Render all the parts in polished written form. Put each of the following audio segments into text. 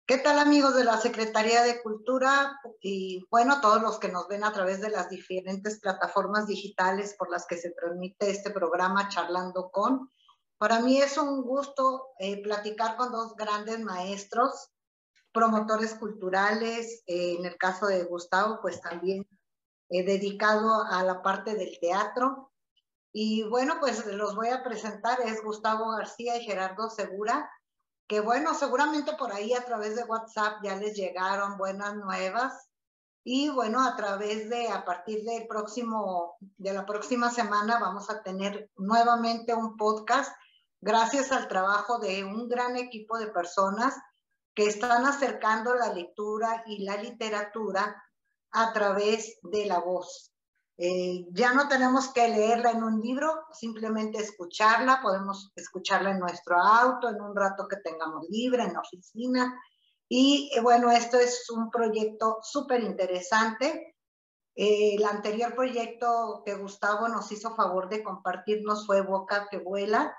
¿Qué tal, amigos de la Secretaría de Cultura? Y bueno, todos los que nos ven a través de las diferentes plataformas digitales por las que se transmite este programa Charlando con. Para mí es un gusto platicar con dos grandes maestros, promotores culturales, en el caso de Gustavo, pues también dedicado a la parte del teatro. Y bueno, pues los voy a presentar, es Gustavo García y Gerardo Segura, que bueno, seguramente por ahí a través de WhatsApp ya les llegaron buenas nuevas y bueno, a partir de la próxima semana vamos a tener nuevamente un podcast gracias al trabajo de un gran equipo de personas que están acercando la lectura y la literatura a través de la voz. Ya no tenemos que leerla en un libro, simplemente escucharla, podemos escucharla en nuestro auto, en un rato que tengamos libre, en la oficina. Y bueno, esto es un proyecto súper interesante. El anterior proyecto que Gustavo nos hizo favor de compartirnos fue Boca que Vuela.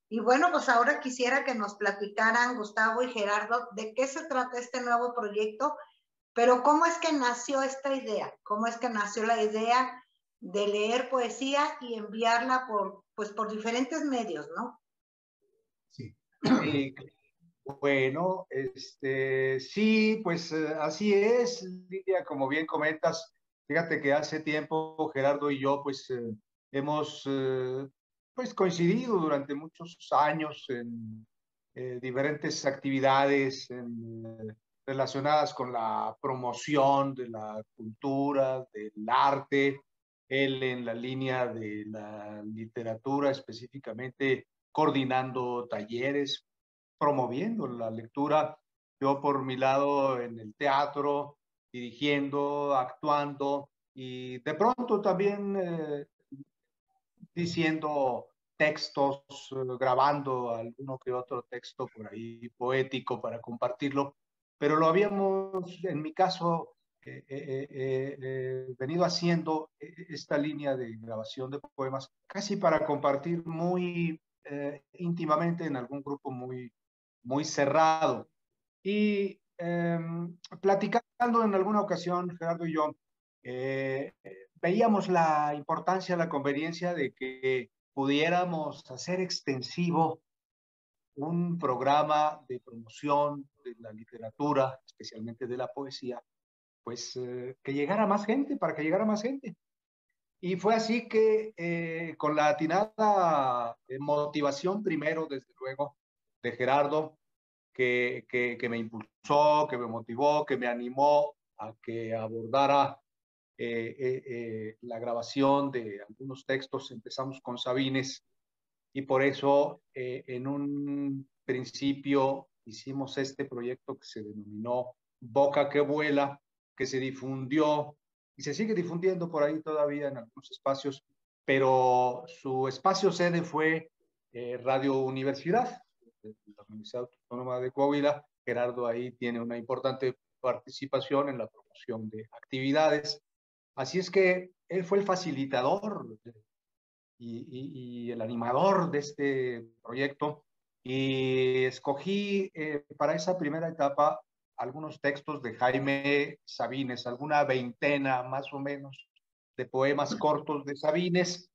Y bueno, pues ahora quisiera que nos platicaran, Gustavo y Gerardo, de qué se trata este nuevo proyecto, pero cómo es que nació esta idea, cómo es que nació la idea de leer poesía y enviarla pues por diferentes medios, ¿no? Sí. Sí, bueno, sí, pues así es, Lidia, como bien comentas. Fíjate que hace tiempo Gerardo y yo, pues, hemos, pues, coincidido durante muchos años en diferentes actividades relacionadas con la promoción de la cultura, del arte. Él en la línea de la literatura, específicamente coordinando talleres, promoviendo la lectura. Yo por mi lado en el teatro, dirigiendo, actuando y de pronto también diciendo textos, grabando alguno que otro texto por ahí poético para compartirlo. Pero lo habíamos, en mi caso, venido haciendo esta línea de grabación de poemas casi para compartir muy íntimamente en algún grupo muy cerrado. Y platicando en alguna ocasión, Gerardo y yo, veíamos la importancia, la conveniencia de que pudiéramos hacer extensivo un programa de promoción de la literatura, especialmente de la poesía, pues que llegara más gente, para que llegara más gente. Y fue así que con la atinada motivación primero, desde luego, de Gerardo, que me impulsó, que me motivó, que me animó a que abordara la grabación de algunos textos. Empezamos con Sabines y por eso en un principio hicimos este proyecto que se denominó Boca que Vuela, que se difundió y se sigue difundiendo por ahí todavía en algunos espacios, pero su espacio sede fue Radio Universidad, de la Universidad Autónoma de Coahuila. Gerardo ahí tiene una importante participación en la promoción de actividades. Así es que él fue el facilitador y el animador de este proyecto, y escogí para esa primera etapa algunos textos de Jaime Sabines, alguna veintena más o menos de poemas cortos de Sabines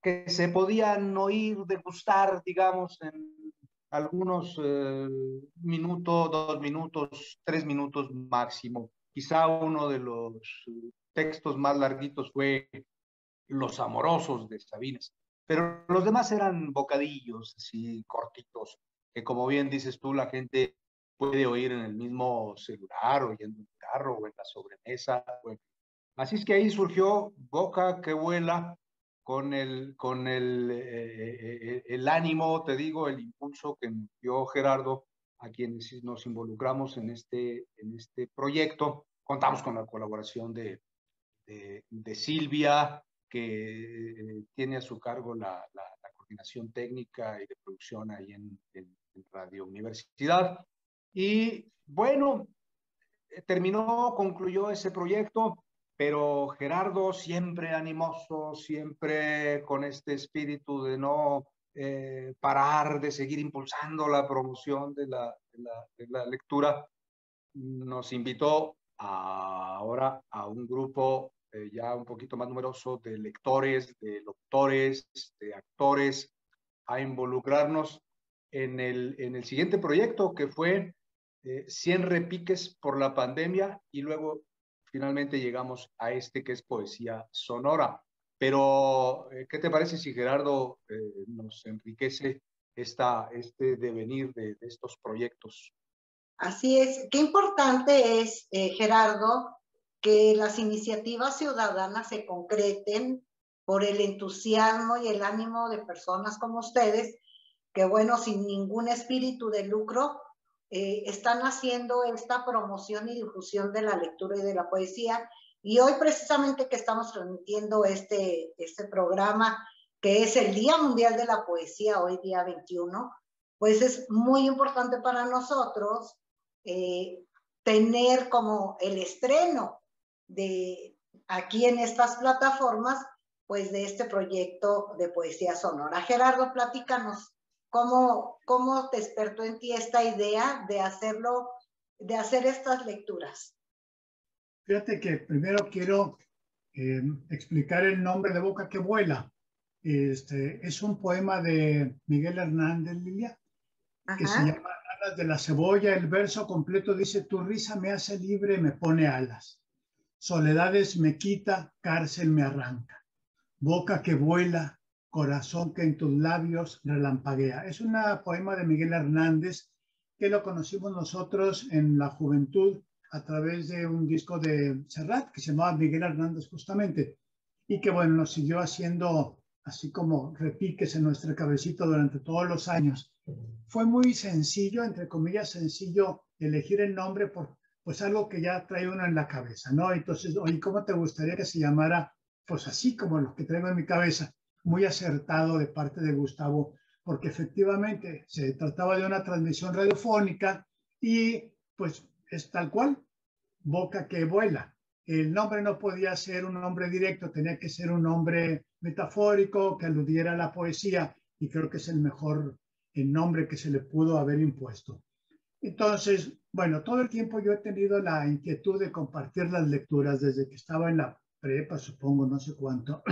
que se podían oír, degustar, digamos, en algunos minutos, 2 minutos, 3 minutos máximo. Quizá uno de los textos más larguitos fue Los Amorosos de Sabines, pero los demás eran bocadillos, así cortitos, que como bien dices tú, la gente puede oír en el mismo celular, o yendo en el carro, o en la sobremesa. Bueno. Así es que ahí surgió Boca que Vuela, con el ánimo, te digo, el impulso que nos dio Gerardo, a quienes nos involucramos en este proyecto. Contamos con la colaboración de Silvia, que tiene a su cargo la coordinación técnica y de producción ahí en Radio Universidad. Y bueno, concluyó ese proyecto, pero Gerardo siempre animoso, siempre con este espíritu de no parar, de seguir impulsando la promoción de la lectura, nos invitó ahora a un grupo ya un poquito más numeroso de lectores, de doctores, de actores, a involucrarnos en el siguiente proyecto que fue 100 repiques por la pandemia y luego finalmente llegamos a este que es poesía sonora. Pero, ¿qué te parece si Gerardo nos enriquece este devenir de estos proyectos? Así es. Qué importante es, Gerardo, que las iniciativas ciudadanas se concreten por el entusiasmo y el ánimo de personas como ustedes, que bueno, sin ningún espíritu de lucro, están haciendo esta promoción y difusión de la lectura y de la poesía. Y hoy precisamente que estamos transmitiendo este programa, que es el Día Mundial de la Poesía, hoy día 21, pues es muy importante para nosotros eh, tener como el estreno de aquí en estas plataformas, pues de este proyecto de poesía sonora. Gerardo, platícanos, ¿cómo te despertó en ti esta idea de hacerlo, de hacer estas lecturas? Fíjate que primero quiero explicar el nombre de Boca que Vuela. Es un poema de Miguel Hernández Lilia que se Ajá. llama Alas de la Cebolla. El verso completo dice: tu risa me hace libre, me pone alas. Soledades me quita, cárcel me arranca. Boca que vuela, corazón que en tus labios relampaguea. Es un poema de Miguel Hernández que lo conocimos nosotros en la juventud a través de un disco de Serrat que se llamaba Miguel Hernández justamente, y que bueno, nos siguió haciendo así como repiques en nuestra cabecita durante todos los años. Fue muy sencillo, entre comillas sencillo, elegir el nombre por pues algo que ya trae uno en la cabeza, ¿no? Entonces, oye, ¿cómo te gustaría que se llamara? Pues así como los que traigo en mi cabeza. Muy acertado de parte de Gustavo, porque efectivamente se trataba de una transmisión radiofónica y pues es tal cual, Boca que vuela. El nombre no podía ser un nombre directo, tenía que ser un nombre metafórico que aludiera a la poesía, y creo que es el nombre que se le pudo haber impuesto. Entonces, bueno, todo el tiempo yo he tenido la inquietud de compartir las lecturas desde que estaba en la prepa, supongo, no sé cuánto.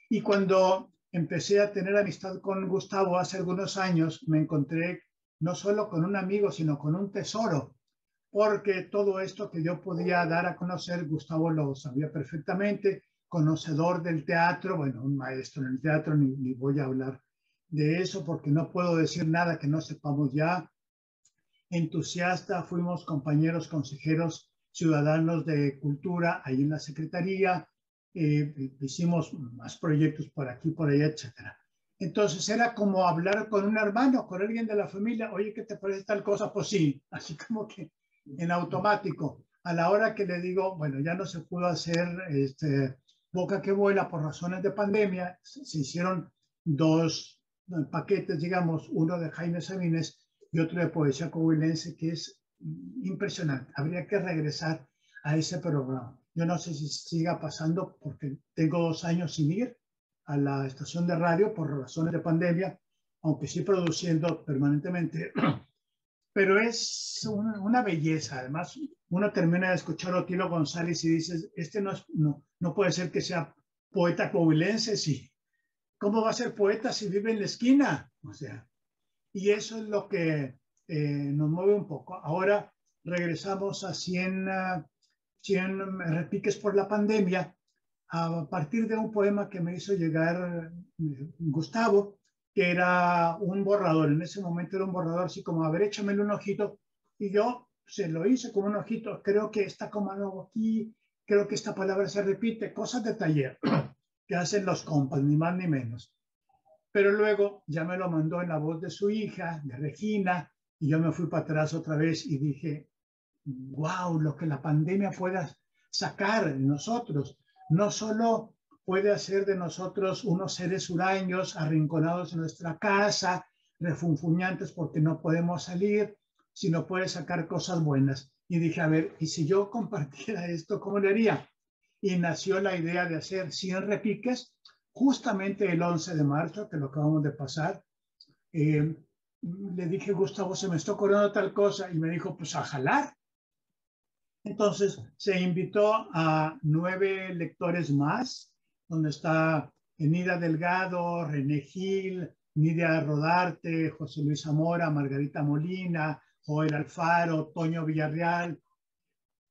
Y cuando empecé a tener amistad con Gustavo hace algunos años, me encontré no solo con un amigo, sino con un tesoro, porque todo esto que yo podía dar a conocer, Gustavo lo sabía perfectamente, conocedor del teatro, bueno, un maestro en el teatro, ni voy a hablar de eso porque no puedo decir nada que no sepamos ya. Entusiasta, fuimos compañeros consejeros ciudadanos de cultura ahí en la Secretaría, hicimos más proyectos por aquí, por allá, etcétera. Entonces era como hablar con un hermano, con alguien de la familia: oye, ¿qué te parece tal cosa? Pues sí, así como que en automático. A la hora que le digo, bueno, ya no se pudo hacer Boca que Vuela por razones de pandemia, se hicieron dos paquetes, digamos, uno de Jaime Sabines y otro de poesía coahuilense, que es impresionante. Habría que regresar a ese programa. Yo no sé si siga pasando porque tengo 2 años sin ir a la estación de radio por razones de pandemia, aunque sí produciendo permanentemente. Pero es una belleza. Además, uno termina de escuchar a Otilo González y dices, no puede ser que sea poeta coahuilense, sí. ¿Cómo va a ser poeta si vive en la esquina? O sea, y eso es lo que nos mueve un poco. Ahora regresamos a 100 repiques por la pandemia a partir de un poema que me hizo llegar Gustavo, que era un borrador. En ese momento era un borrador así como: a ver, échamele un ojito. Y yo se lo hice con un ojito. Creo que está como algo aquí, creo que esta palabra se repite, cosas de taller que hacen los compas, ni más ni menos. Pero luego ya me lo mandó en la voz de su hija, de Regina, y yo me fui para atrás otra vez y dije, wow, lo que la pandemia pueda sacar de nosotros. No solo puede hacer de nosotros unos seres huraños, arrinconados en nuestra casa, refunfuñantes porque no podemos salir, sino puede sacar cosas buenas. Y dije, a ver, ¿y si yo compartiera esto, cómo le haría? Y nació la idea de hacer 100 repiques justamente el 11 de marzo, que lo acabamos de pasar. Le dije, Gustavo, se me está ocurriendo tal cosa, y me dijo, pues a jalar. Entonces se invitó a 9 lectores más, donde está Enida Delgado, René Gil, Nidia Rodarte, José Luis Zamora, Margarita Molina, Joel Alfaro, Toño Villarreal,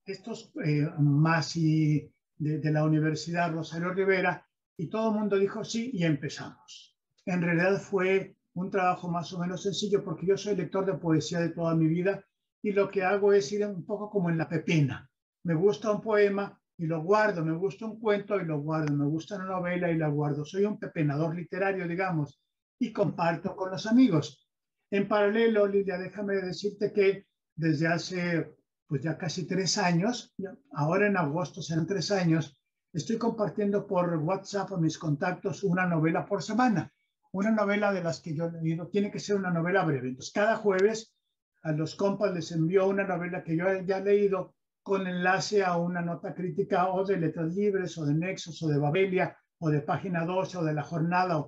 estos más y de la Universidad Rosario Rivera, y todo el mundo dijo sí y empezamos. En realidad fue un trabajo más o menos sencillo porque yo soy lector de poesía de toda mi vida y lo que hago es ir un poco como en la pepina. Me gusta un poema y lo guardo, me gusta un cuento y lo guardo, me gusta una novela y la guardo. Soy un pepenador literario, digamos, y comparto con los amigos. En paralelo, Lidia, déjame decirte que desde hace pues ya casi 3 años, ahora en agosto serán 3 años, estoy compartiendo por WhatsApp a mis contactos una novela por semana. Una novela de las que yo he leído, tiene que ser una novela breve. Entonces, cada jueves a los compas les envío una novela que yo ya he leído con enlace a una nota crítica o de Letras Libres o de Nexos o de Babelia o de Página 12 o de La Jornada.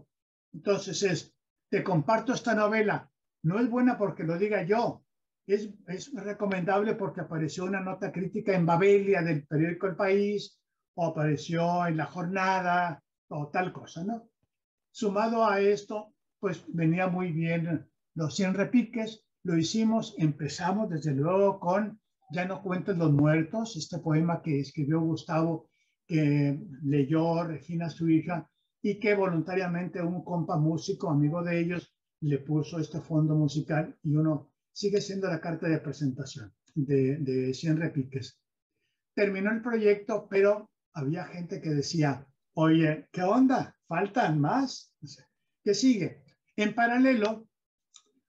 Entonces te comparto esta novela. No es buena porque lo diga yo, es recomendable porque apareció una nota crítica en Babelia del periódico El País o apareció en La Jornada o tal cosa, ¿no? Sumado a esto, pues venía muy bien los 100 repiques, lo hicimos, empezamos desde luego con Ya no cuentes los muertos, este poema que escribió Gustavo, que leyó Regina, su hija, y que voluntariamente un compa músico, amigo de ellos, le puso este fondo musical y uno sigue siendo la carta de presentación de 100 repiques. Terminó el proyecto, pero había gente que decía, oye, ¿qué onda? ¿Faltan más? ¿Qué sigue? En paralelo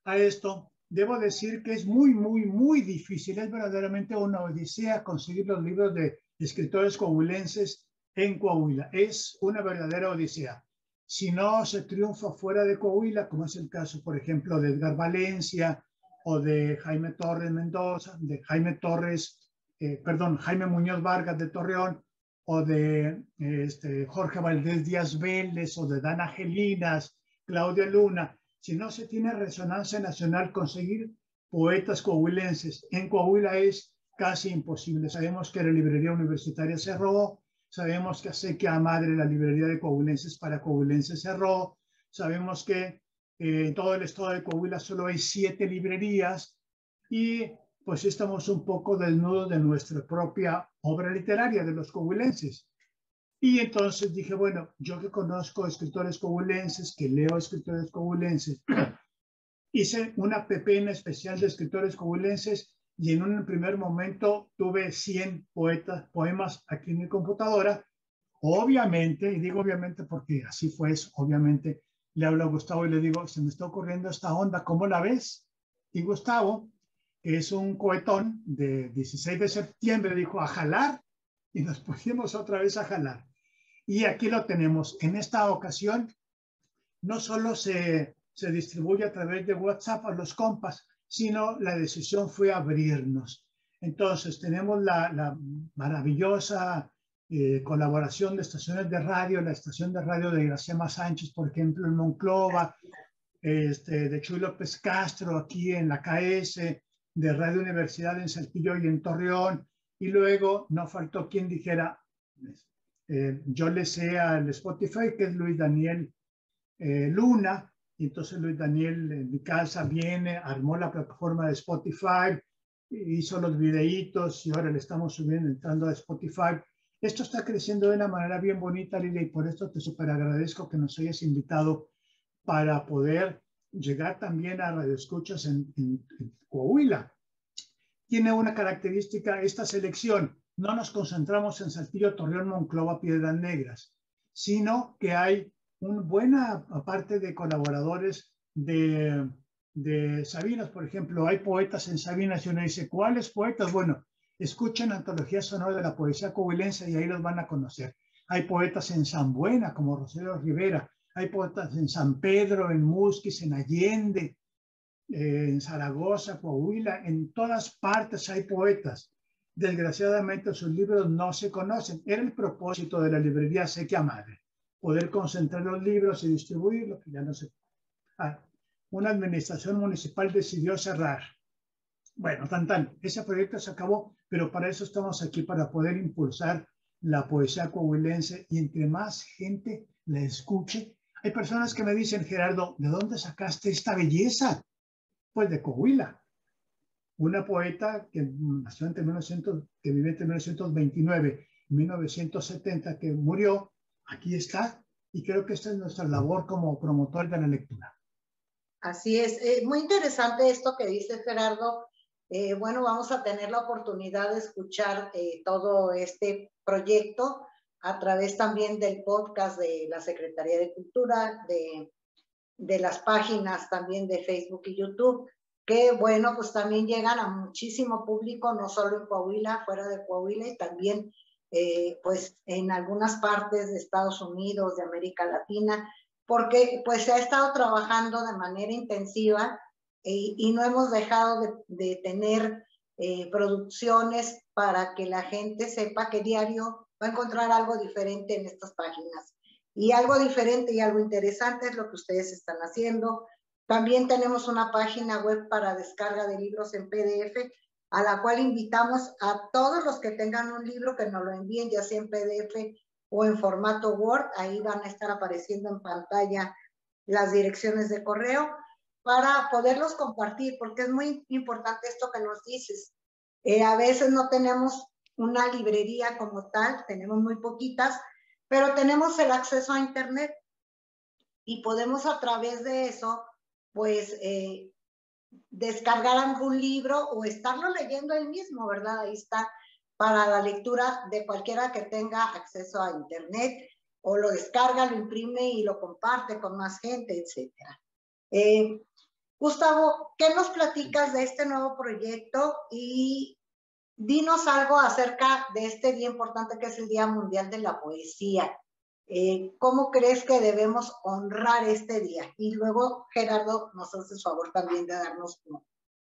a esto, debo decir que es muy, muy, muy difícil. Es verdaderamente una odisea conseguir los libros de escritores coahuilenses en Coahuila. Es una verdadera odisea. Si no se triunfa fuera de Coahuila, como es el caso, por ejemplo, de Edgar Valencia o de Jaime Torres Mendoza, de Jaime Muñoz Vargas de Torreón, o de Jorge Valdés Díaz Vélez, o de Dana Angelinas, Claudia Luna. Si no se tiene resonancia nacional, conseguir poetas coahuilenses en Coahuila es casi imposible. Sabemos que la librería universitaria cerró, sabemos que Acequia Madre, la librería de coahuilenses para coahuilenses, cerró, sabemos que en todo el estado de Coahuila solo hay 7 librerías y pues estamos un poco desnudos de nuestra propia obra literaria de los coahuilenses. Y entonces dije, bueno, yo que conozco escritores coahuilenses, que leo escritores coahuilenses, hice una pepena especial de escritores coahuilenses y en un primer momento tuve 100 poemas aquí en mi computadora. Obviamente, y digo obviamente porque así fue, obviamente le hablo a Gustavo y le digo, se me está ocurriendo esta onda, ¿cómo la ves? Y Gustavo, que es un cohetón de 16 de septiembre, dijo, a jalar, y nos pusimos otra vez a jalar. Y aquí lo tenemos. En esta ocasión, no solo se distribuye a través de WhatsApp a los compas, sino la decisión fue abrirnos. Entonces, tenemos la maravillosa colaboración de estaciones de radio, la estación de radio de Iracema Sánchez, por ejemplo, en Monclova, de Chuy López Castro aquí en la KS, de Radio Universidad en Saltillo y en Torreón, y luego no faltó quien dijera, yo le sé al Spotify, que es Luis Daniel Luna, y entonces Luis Daniel en mi casa viene, armó la plataforma de Spotify, hizo los videitos y ahora le estamos subiendo, entrando a Spotify. Esto está creciendo de una manera bien bonita, Lilia, y por esto te súper agradezco que nos hayas invitado para poder llegar también a radioescuchas en Coahuila. Tiene una característica esta selección. No nos concentramos en Saltillo, Torreón, Monclova, Piedras Negras, sino que hay una buena parte de colaboradores de Sabinas. Por ejemplo, hay poetas en Sabinas y uno dice, ¿cuáles poetas? Bueno, escuchen Antología Sonora de la Poesía Coahuilense y ahí los van a conocer. Hay poetas en San Buena, como Rosario Rivera. Hay poetas en San Pedro, en Musquis, en Allende, en Zaragoza, Coahuila, en todas partes hay poetas. Desgraciadamente sus libros no se conocen. Era el propósito de la librería Acequia Madre, poder concentrar los libros y distribuirlos, que ya no se... una administración municipal decidió cerrar. Bueno, ese proyecto se acabó, pero para eso estamos aquí, para poder impulsar la poesía coahuilense y entre más gente la escuche. Hay personas que me dicen, Gerardo, ¿de dónde sacaste esta belleza? Pues de Coahuila, una poeta que nació entre 1900, que vivió entre 1929 y 1970, que murió, aquí está, y creo que esta es nuestra labor como promotor de la lectura. Así es, muy interesante esto que dice Gerardo. Bueno, vamos a tener la oportunidad de escuchar todo este proyecto a través también del podcast de la Secretaría de Cultura, de las páginas también de Facebook y YouTube, que bueno, pues también llegan a muchísimo público, no solo en Coahuila, fuera de Coahuila y también pues en algunas partes de Estados Unidos, de América Latina, porque pues se ha estado trabajando de manera intensiva y no hemos dejado de tener producciones para que la gente sepa que diario va a encontrar algo diferente en estas páginas. Y algo diferente y algo interesante es lo que ustedes están haciendo. También tenemos una página web para descarga de libros en PDF, a la cual invitamos a todos los que tengan un libro que nos lo envíen, ya sea en PDF o en formato Word. Ahí van a estar apareciendo en pantalla las direcciones de correo para poderlos compartir, porque es muy importante esto que nos dices. A veces no tenemos una librería como tal, tenemos muy poquitas, pero tenemos el acceso a Internet y podemos a través de eso, pues, descargar algún libro o estarlo leyendo él mismo, ¿verdad? Ahí está para la lectura de cualquiera que tenga acceso a Internet, o lo descarga, lo imprime y lo comparte con más gente, etc. Gustavo, ¿qué nos platicas de este nuevo proyecto? Y dinos algo acerca de este día importante que es el Día Mundial de la Poesía. ¿Cómo crees que debemos honrar este día? Y luego, Gerardo, nos haces favor también de darnos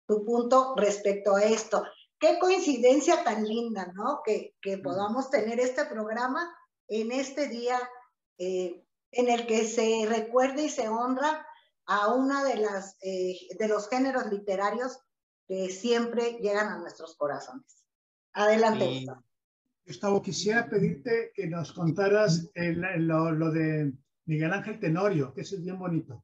tu punto respecto a esto. Qué coincidencia tan linda, ¿no? Que podamos tener este programa en este día en el que se recuerda y se honra a una de los géneros literarios que siempre llegan a nuestros corazones. Adelante, Gustavo. Gustavo, quisiera pedirte que nos contaras lo de Miguel Ángel Tenorio, que eso es bien bonito.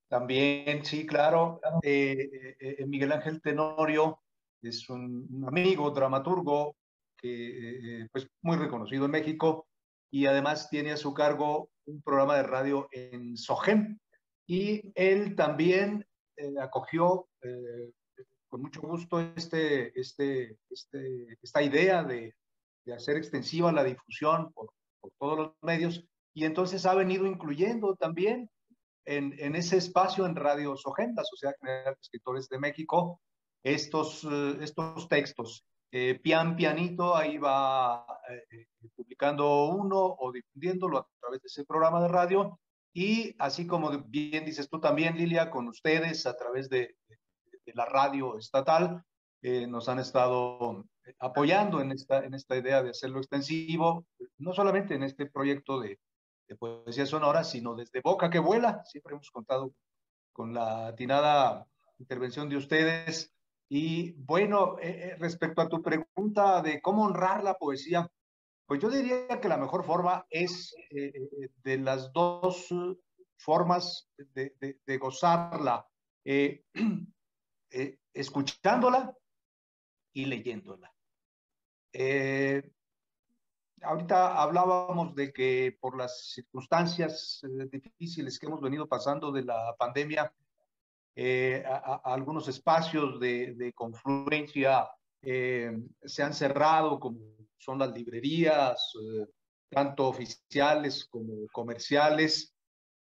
También, sí, claro. Miguel Ángel Tenorio es un amigo, dramaturgo, que pues muy reconocido en México y además tiene a su cargo un programa de radio en SOGEM. Y él también acogió con mucho gusto esta idea de hacer extensiva la difusión por todos los medios, y entonces ha venido incluyendo también en ese espacio en Radio SOGEM, la Sociedad General de Escritores de México, estos textos. Pian pianito, ahí va publicando uno o difundiéndolo a través de ese programa de radio, y así como bien dices tú también, Lilia, con ustedes a través de la radio estatal, nos han estado apoyando en esta idea de hacerlo extensivo, no solamente en este proyecto de poesía sonora, sino desde Boca que Vuela. Siempre hemos contado con la atinada intervención de ustedes. Y bueno, respecto a tu pregunta de cómo honrar la poesía, pues yo diría que la mejor forma es de las dos formas de gozarla, escuchándola y leyéndola. Ahorita hablábamos de que por las circunstancias difíciles que hemos venido pasando de la pandemia, algunos espacios de confluencia se han cerrado, como son las librerías, tanto oficiales como comerciales,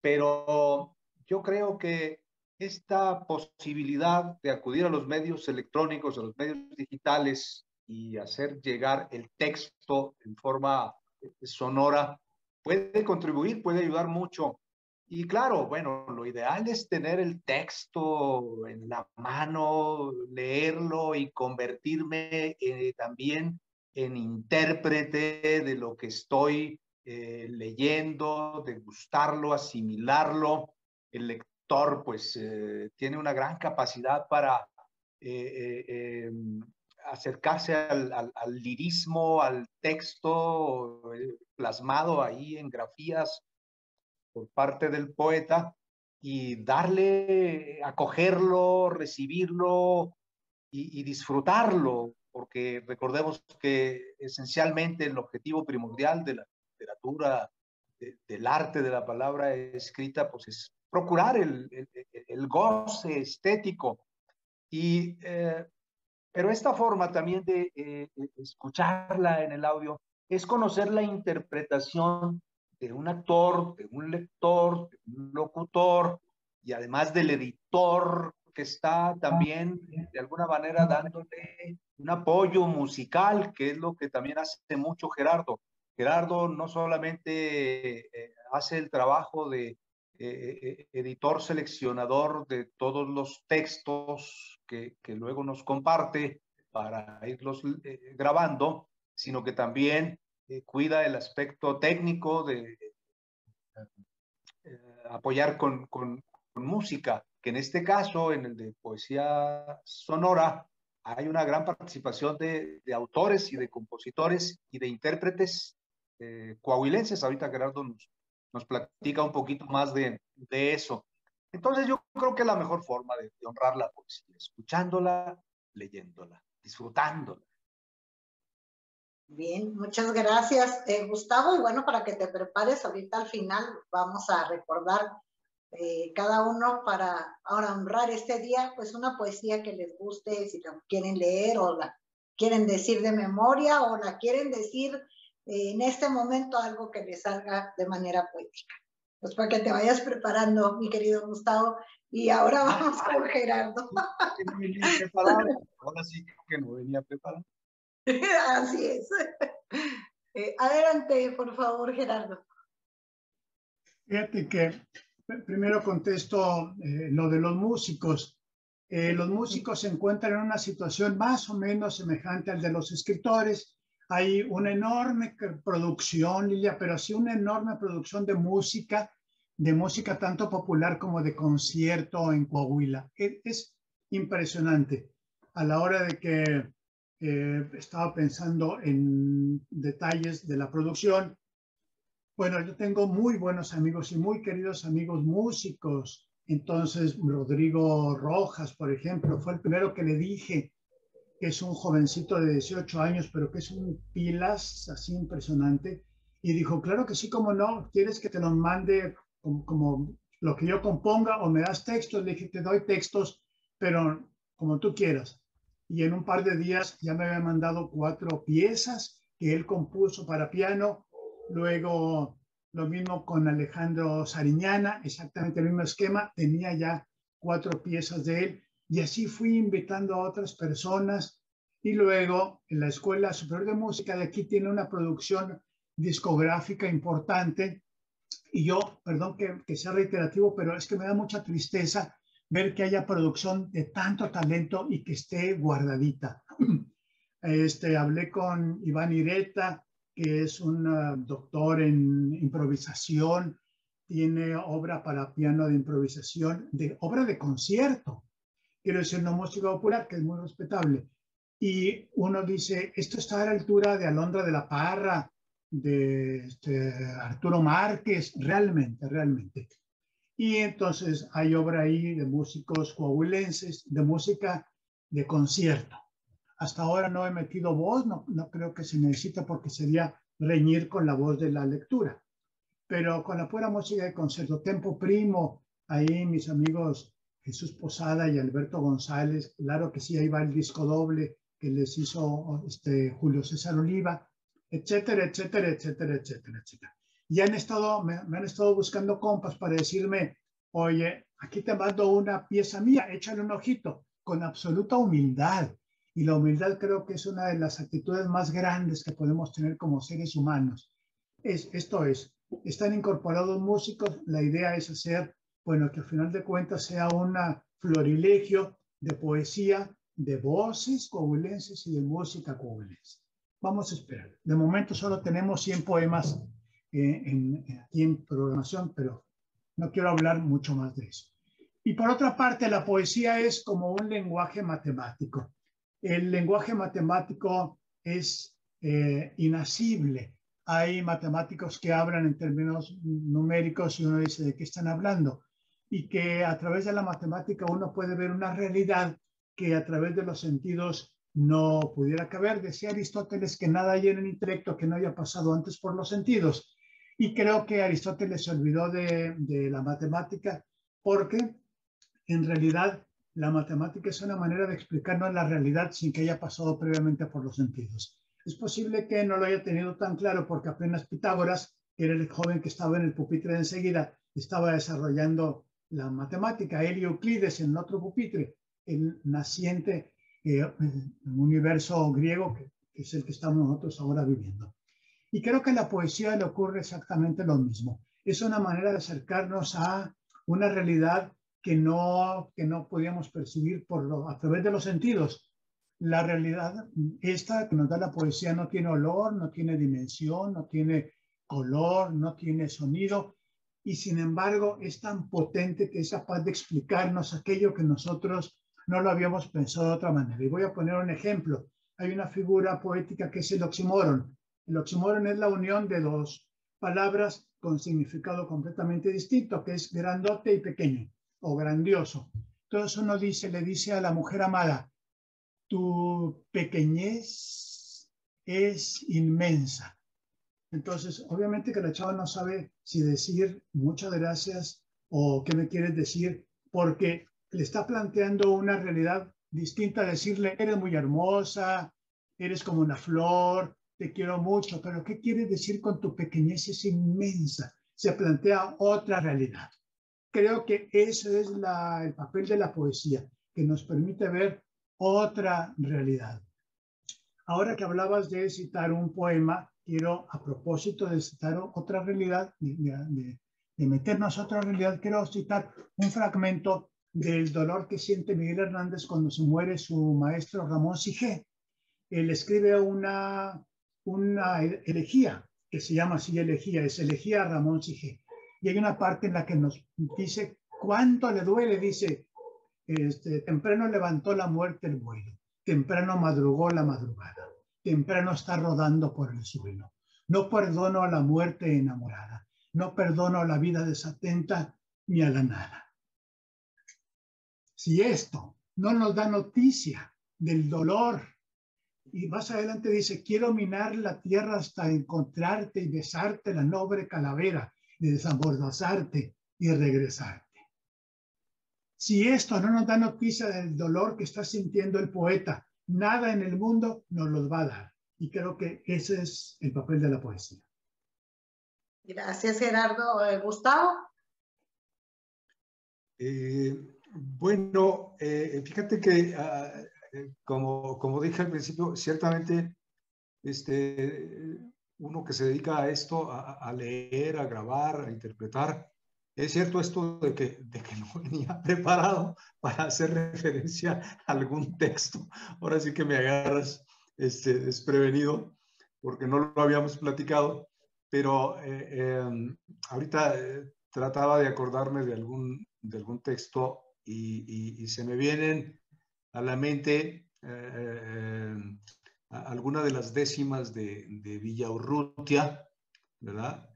pero yo creo que esta posibilidad de acudir a los medios electrónicos, a los medios digitales y hacer llegar el texto en forma sonora puede contribuir, puede ayudar mucho. Y claro, bueno, lo ideal es tener el texto en la mano, leerlo y convertirme también en intérprete de lo que estoy leyendo, degustarlo, asimilarlo. El lector pues tiene una gran capacidad para acercarse al lirismo, al texto plasmado ahí en grafías por parte del poeta y darle, acogerlo, recibirlo y disfrutarlo, porque recordemos que esencialmente el objetivo primordial de la literatura, del arte de la palabra escrita, pues es procurar el goce estético. Pero esta forma también de escucharla en el audio es conocer la interpretación de un actor, de un lector, de un locutor y además del editor que está también de alguna manera dándole un apoyo musical, que es lo que también hace mucho Gerardo. Gerardo no solamente hace el trabajo de editor seleccionador de todos los textos que luego nos comparte para irlos grabando, sino que también cuida el aspecto técnico de apoyar con música, que en este caso, en el de poesía sonora, hay una gran participación de autores y de compositores y de intérpretes coahuilenses. Ahorita Gerardo nos platica un poquito más de eso. Entonces yo creo que es la mejor forma de honrar la poesía, escuchándola, leyéndola, disfrutándola. Bien, muchas gracias, Gustavo. Y bueno, para que te prepares, ahorita al final vamos a recordar cada uno para ahora honrar este día, pues una poesía que les guste, si la quieren leer o la quieren decir de memoria o la quieren decir en este momento algo que les salga de manera poética. Pues para que te vayas preparando, mi querido Gustavo. Y ahora vamos con Gerardo. No venía preparado. Ahora sí que no venía preparado. Así es. Adelante, por favor, Gerardo. Fíjate que primero contesto lo de los músicos. Los músicos se encuentran en una situación más o menos semejante al de los escritores. Hay una enorme producción, Lilia, pero sí una enorme producción de música tanto popular como de concierto en Coahuila. Es impresionante. A la hora de que estaba pensando en detalles de la producción, bueno, yo tengo muy buenos amigos y muy queridos amigos músicos. Entonces, Rodrigo Rojas, por ejemplo, fue el primero que le dije, que es un jovencito de 18 años, pero que es un pilas así impresionante. Y dijo, claro que sí, cómo no, ¿quieres que te los mande como lo que yo componga o me das textos? Le dije, te doy textos, pero como tú quieras. Y en un par de días ya me había mandado 4 piezas que él compuso para piano. Luego lo mismo con Alejandro Sariñana, exactamente el mismo esquema, tenía ya 4 piezas de él. Y así fui invitando a otras personas. Y luego en la Escuela Superior de Música de aquí tiene una producción discográfica importante. Y yo, perdón que sea reiterativo, pero es que me da mucha tristeza ver que haya producción de tanto talento y que esté guardadita. Hablé con Iván Ireta, que es un doctor en improvisación, tiene obra para piano de improvisación, obra de concierto. Quiero decir, no música popular, que es muy respetable. Y uno dice, esto está a la altura de Alondra de la Parra, de Arturo Márquez, realmente. Y entonces hay obra ahí de músicos coahuilenses, de música de concierto. Hasta ahora no he metido voz, no creo que se necesita porque sería reñir con la voz de la lectura. Pero con la pura música de concierto, Tempo Primo, ahí mis amigos Jesús Posada y Alberto González, claro que sí, ahí va el disco doble que les hizo Julio César Oliva, etcétera, etcétera, etcétera, etcétera, etcétera. Y me han estado buscando compas para decirme, oye, aquí te mando una pieza mía, échale un ojito, con absoluta humildad. Y la humildad creo que es una de las actitudes más grandes que podemos tener como seres humanos. Están incorporados músicos, la idea es hacer, bueno, que al final de cuentas sea un florilegio de poesía, de voces coahuilenses y de música coahuilense. Vamos a esperar. De momento solo tenemos 100 poemas aquí en programación, pero no quiero hablar mucho más de eso. Y por otra parte, la poesía es como un lenguaje matemático. El lenguaje matemático es inasible. Hay matemáticos que hablan en términos numéricos y uno dice, ¿de qué están hablando? Y que a través de la matemática uno puede ver una realidad que a través de los sentidos no pudiera caber. Decía Aristóteles que nada hay en el intelecto que no haya pasado antes por los sentidos. Y creo que Aristóteles se olvidó de la matemática porque en realidad la matemática es una manera de explicarnos la realidad sin que haya pasado previamente por los sentidos. Es posible que no lo haya tenido tan claro porque apenas Pitágoras, que era el joven que estaba en el pupitre de enseguida, estaba desarrollando la matemática. Él y Euclides en otro pupitre, el naciente universo griego, que es el que estamos nosotros ahora viviendo. Y creo que a la poesía le ocurre exactamente lo mismo. Es una manera de acercarnos a una realidad que no podíamos percibir a través de los sentidos. La realidad esta que nos da la poesía no tiene olor, no tiene dimensión, no tiene color, no tiene sonido, y sin embargo es tan potente que es capaz de explicarnos aquello que nosotros no lo habíamos pensado de otra manera. Y voy a poner un ejemplo. Hay una figura poética que es el oxímoron. El oxímoron es la unión de dos palabras con significado completamente distinto, que es grandote y pequeño, o grandioso. Entonces uno le dice a la mujer amada, tu pequeñez es inmensa. Entonces, obviamente que la chava no sabe si decir muchas gracias o qué me quieres decir, porque le está planteando una realidad distinta a decirle, eres muy hermosa, eres como una flor, te quiero mucho, pero ¿qué quieres decir con tu pequeñez es inmensa? Se plantea otra realidad. Creo que ese es el papel de la poesía, que nos permite ver otra realidad. Ahora que hablabas de citar un poema, quiero, a propósito de citar otra realidad, de meternos a otra realidad, quiero citar un fragmento del dolor que siente Miguel Hernández cuando se muere su maestro Ramón Sige. Él escribe una elegía, que se llama así elegía, es elegía a Ramón Sige. Y hay una parte en la que nos dice cuánto le duele, dice, temprano levantó la muerte el vuelo, temprano madrugó la madrugada, temprano está rodando por el suelo. No perdono a la muerte enamorada, no perdono a la vida desatenta ni a la nada. Si esto no nos da noticia del dolor, y más adelante dice, quiero minar la tierra hasta encontrarte y besarte la noble calavera, y desabordazarte y regresarte. Si esto no nos da noticia del dolor que está sintiendo el poeta, nada en el mundo nos los va a dar. Y creo que ese es el papel de la poesía. Gracias, Gerardo. Gustavo. Bueno, fíjate que como dije al principio, ciertamente uno que se dedica a esto, a leer, a grabar, a interpretar, es cierto esto de que no venía preparado para hacer referencia a algún texto. Ahora sí que me agarras desprevenido porque no lo habíamos platicado, pero ahorita trataba de acordarme de algún texto y se me vienen a la mente alguna de las décimas de Villaurrutia, ¿verdad?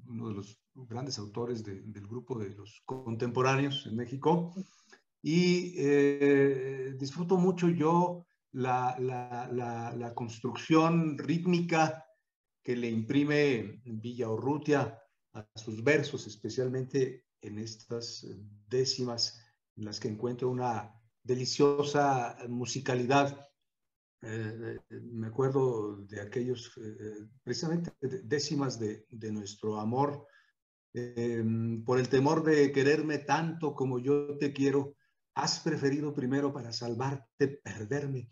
Uno de los grandes autores del grupo de los contemporáneos en México. Y disfruto mucho yo la construcción rítmica que le imprime Villaurrutia a sus versos, especialmente en estas décimas en las que encuentro una deliciosa musicalidad. Me acuerdo de aquellos, precisamente décimas de nuestro amor, por el temor de quererme tanto como yo te quiero, has preferido primero para salvarte perderme,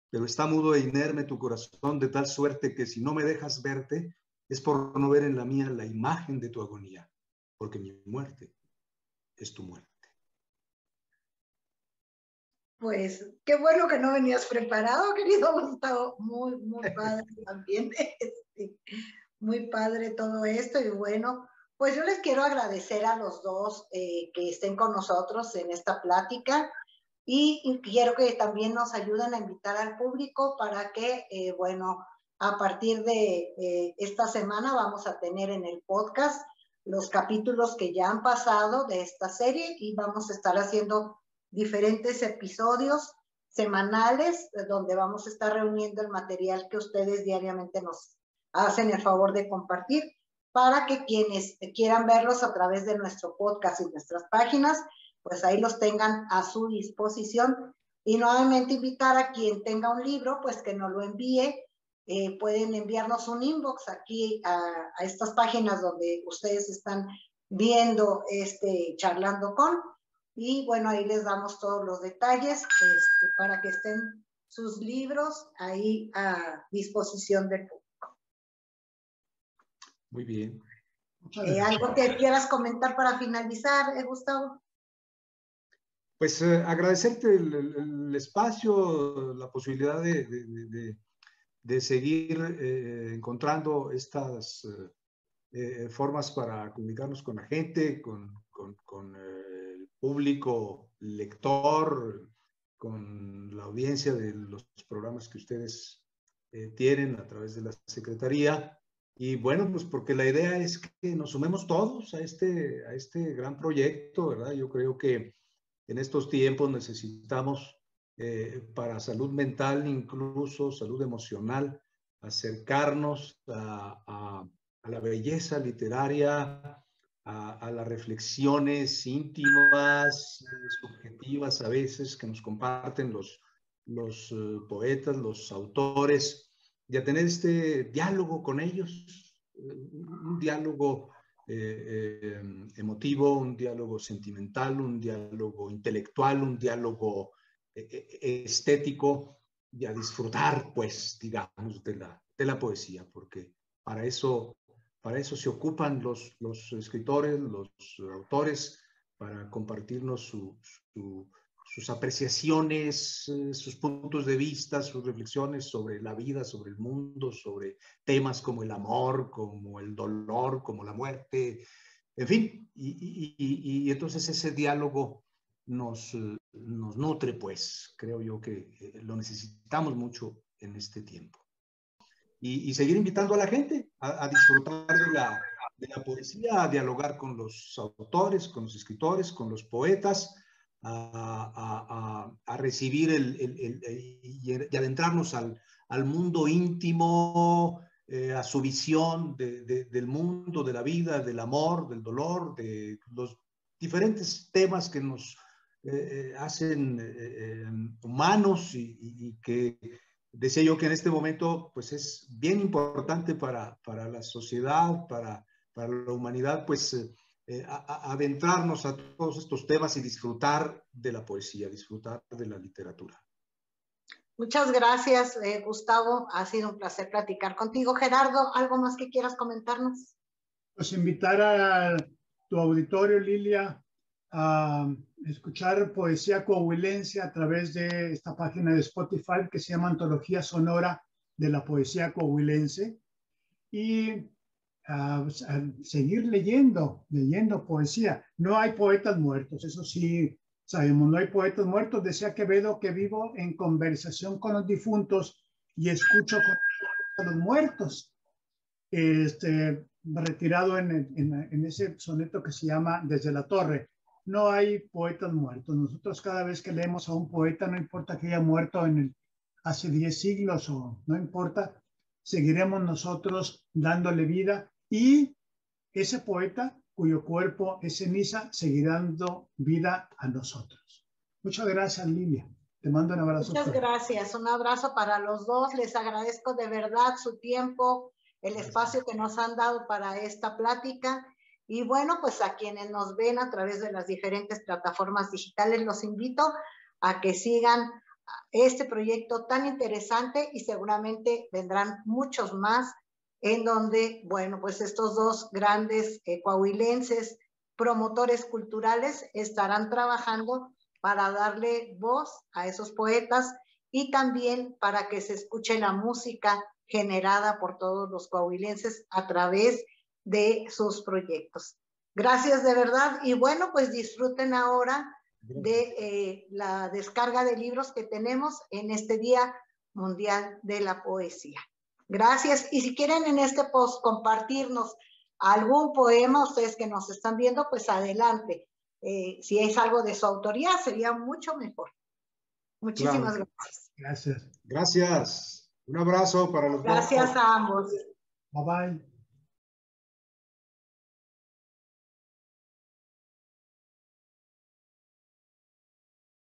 pero está mudo e inerme tu corazón de tal suerte que si no me dejas verte, es por no ver en la mía la imagen de tu agonía, porque mi muerte es tu muerte. Pues qué bueno que no venías preparado, querido Gustavo. Muy padre también. Muy padre todo esto. Y bueno, Pues yo les quiero agradecer a los dos que estén con nosotros en esta plática y quiero que también nos ayuden a invitar al público para que, bueno, a partir de esta semana vamos a tener en el podcast los capítulos que ya han pasado de esta serie y vamos a estar haciendo diferentes episodios semanales donde vamos a estar reuniendo el material que ustedes diariamente nos hacen el favor de compartir para que quienes quieran verlos a través de nuestro podcast y nuestras páginas, pues ahí los tengan a su disposición. Y nuevamente invitar a quien tenga un libro, pues que nos lo envíe. Pueden enviarnos un inbox aquí a estas páginas donde ustedes están viendo Charlando con. Y bueno, ahí les damos todos los detalles para que estén sus libros ahí a disposición del público. Muy bien. ¿Algo que quieras comentar para finalizar, Gustavo? Pues agradecerte el espacio, la posibilidad de seguir encontrando estas formas para comunicarnos con la gente, con el público lector, con la audiencia de los programas que ustedes tienen a través de la Secretaría. Y bueno, pues porque la idea es que nos sumemos todos a este gran proyecto, ¿verdad? Yo creo que en estos tiempos necesitamos para salud mental, incluso salud emocional, acercarnos a la belleza literaria, a las reflexiones íntimas, subjetivas a veces que nos comparten los poetas, los autores, y a tener este diálogo con ellos, un diálogo emotivo, un diálogo sentimental, un diálogo intelectual, un diálogo estético, y a disfrutar, pues, digamos, de la poesía, porque para eso se ocupan los escritores, los autores, para compartirnos sus apreciaciones, sus puntos de vista, sus reflexiones sobre la vida, sobre el mundo, sobre temas como el amor, como el dolor, como la muerte, en fin. Y entonces ese diálogo nos nutre, pues, creo yo que lo necesitamos mucho en este tiempo. Y seguir invitando a la gente a disfrutar de la poesía, a dialogar con los autores, con los escritores, con los poetas, a recibir y adentrarnos al mundo íntimo, a su visión del mundo, de la vida, del amor, del dolor, de los diferentes temas que nos hacen humanos y que decía yo que en este momento pues es bien importante para la sociedad, para la humanidad, pues adentrarnos a todos estos temas y disfrutar de la poesía, disfrutar de la literatura. Muchas gracias, Gustavo. Ha sido un placer platicar contigo. Gerardo, ¿algo más que quieras comentarnos? Pues invitar a tu auditorio, Lilia, a escuchar poesía coahuilense a través de esta página de Spotify que se llama Antología Sonora de la Poesía Coahuilense, y a seguir leyendo poesía. No hay poetas muertos, eso sí sabemos, no hay poetas muertos. Decía Quevedo que vivo en conversación con los difuntos y escucho a los muertos. Retirado en ese soneto que se llama Desde la Torre. No hay poetas muertos. Nosotros cada vez que leemos a un poeta, no importa que haya muerto hace 10 siglos o no importa, seguiremos nosotros dándole vida, y ese poeta cuyo cuerpo es ceniza seguirá dando vida a nosotros. Muchas gracias, Lilia. Te mando un abrazo. Muchas gracias. Un abrazo para los dos. Les agradezco de verdad su tiempo, el espacio que nos han dado para esta plática. Y bueno, pues a quienes nos ven a través de las diferentes plataformas digitales, los invito a que sigan este proyecto tan interesante, y seguramente vendrán muchos más en donde, bueno, pues estos dos grandes coahuilenses, promotores culturales, estarán trabajando para darle voz a esos poetas y también para que se escuche la música generada por todos los coahuilenses a través de sus proyectos. Gracias de verdad y bueno, pues disfruten ahora de la descarga de libros que tenemos en este Día Mundial de la Poesía. Gracias y si quieren en este post compartirnos algún poema, ustedes que nos están viendo, pues adelante. Si es algo de su autoría, sería mucho mejor. Muchísimas gracias. Gracias. Gracias. Un abrazo para los dos. Gracias a ambos. Bye bye.